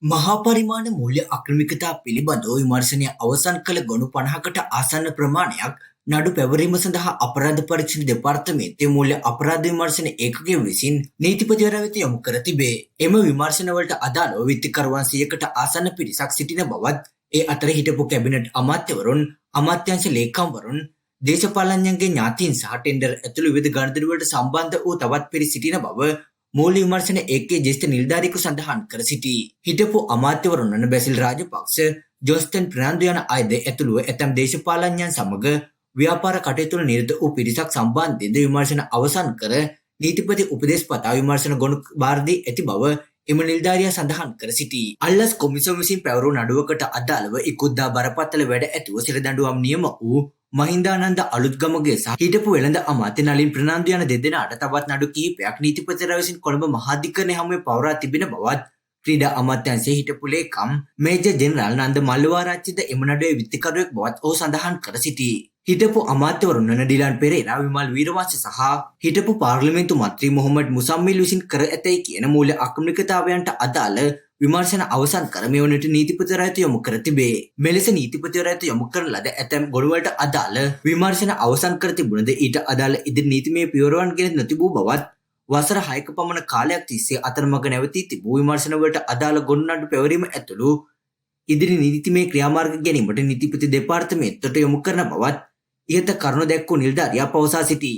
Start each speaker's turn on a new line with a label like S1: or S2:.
S1: මහා පරිමාණ මූල්‍ය අක්‍රමිකතා පිළිබඳව විමර්ශනය අවසන් කළ ගොනු 50කට ආසන්න ප්‍රමාණයක් නඩු පැවරීම සඳහා අපරාධ පරීක්ෂණ දෙපාර්තමේන්තුවේ මූල්‍ය අපරාධ විමර්ශන ඒකකය විසින් නීතිපතිවරයා වෙත යොමු කර තිබේ. එම විමර්ශනවලට අදාළව විත්තිකරුවන් 100කට ආසන්න පිරිසක් සිටින බවත්, ඒ අතර හිටපු කැබිනට් අමාත්‍යවරුන්, අමාත්‍යාංශ ලේකම්වරුන්, දේශපාලඥයන්ගේ ඥාතීන් සහ ටෙන්ඩර් ඇතුළු විවිධ ගණදෙනුවලට සම්බන්ධ වූ තවත් පිරිස් සිටින බව මූල්‍ය විමර්ශන ඒකකයේ ජ්‍යෙෂ්ඨ නිලධාරියෙකු සඳහන් කර සිටී. හිටපු අමාත්‍යවරුන් වන බැසිල් රාජපක්ෂ, ජොස්ටන් ප්‍රනාන්දු යන අයද ඇතුළුව ඇතැම් දේශපාලඥයන් සමග ව්‍යාපාර කටයුතු වල නිරත වූ පිරිසක් සම්බන්ධයෙන්ද විමර්ශන අවසන් කර නීතිපති උපදෙස් පතා විමර්ශන ගොනු බාර දී ඇති බව එම නිලධාරියා සඳහන් කර සිටී. අල්ලස් කොමිසම විසින් පැවරු නඩුවකට අදාළව ඉකුද්දා බරපතල වැඩ ඇතුව සිරදඬුවම් නියම වූ මහින්දානන්ද අලුත්ගමගේ සහ හිටපු වෙළඳ අමාත්‍ය නලින් ප්‍රනාන්දු යන දෙදෙනාට තවත් නඩු කිහිපයක් නීතිපතිවරයා විසින් කොළඹ මහාධිකරණය හමුවේ පවරා තිබෙන බවත් ක්‍රීඩා අමාත්‍යාංශයේ හිටපු ලේකම් මේජර් ජෙනරාල් නන්ද මල්ලවාරච්චිද එම නඩුවේ විත්තිකරුවෙක් බවත් ඔහු සඳහන් කර සිටී. හිටපු අමාත්‍යවරුන් වන ඩිලන් පෙරේරා, විමල් වීරවංශ සහ හිටපු පාර්ලිමේන්තු මන්ත්‍රී මොහොමඩ් මුසම්මිල් විසින් කර ඇතැයි කියන මූල්‍ය අක්‍රමිකතාවයන්ට අදාළ විමර්ශන අවසන් කර මෙවනට නීතිපතිවරයා වෙත යොමු කර තිබේ. මෙලෙස නීතිපතිවරයා වෙත යොමු කරන ලද ඇතැම් ගොනුවලට අදාළ විමර්ශන අවසන් කර තිබුණද ඊට අදාළ ඉදිරි නීතිමය පියවරවන් ගෙන නොතිබූ බවත්, වසර 6ක පමණ කාලයක් තිස්සේ අතරමඟ නැවතී තිබූ විමර්ශනවලට අදාළ ගොනු නඩු පැවරීම ඇතුළු ඉදිරි නීතිමය ක්‍රියාමාර්ග ගැනීමට නීතිපති දෙපාර්තමේන්තුවට යොමු කරන බවත් ඉහත කරුණු දැක්වූ නිලධාරියා පවසා සිටී.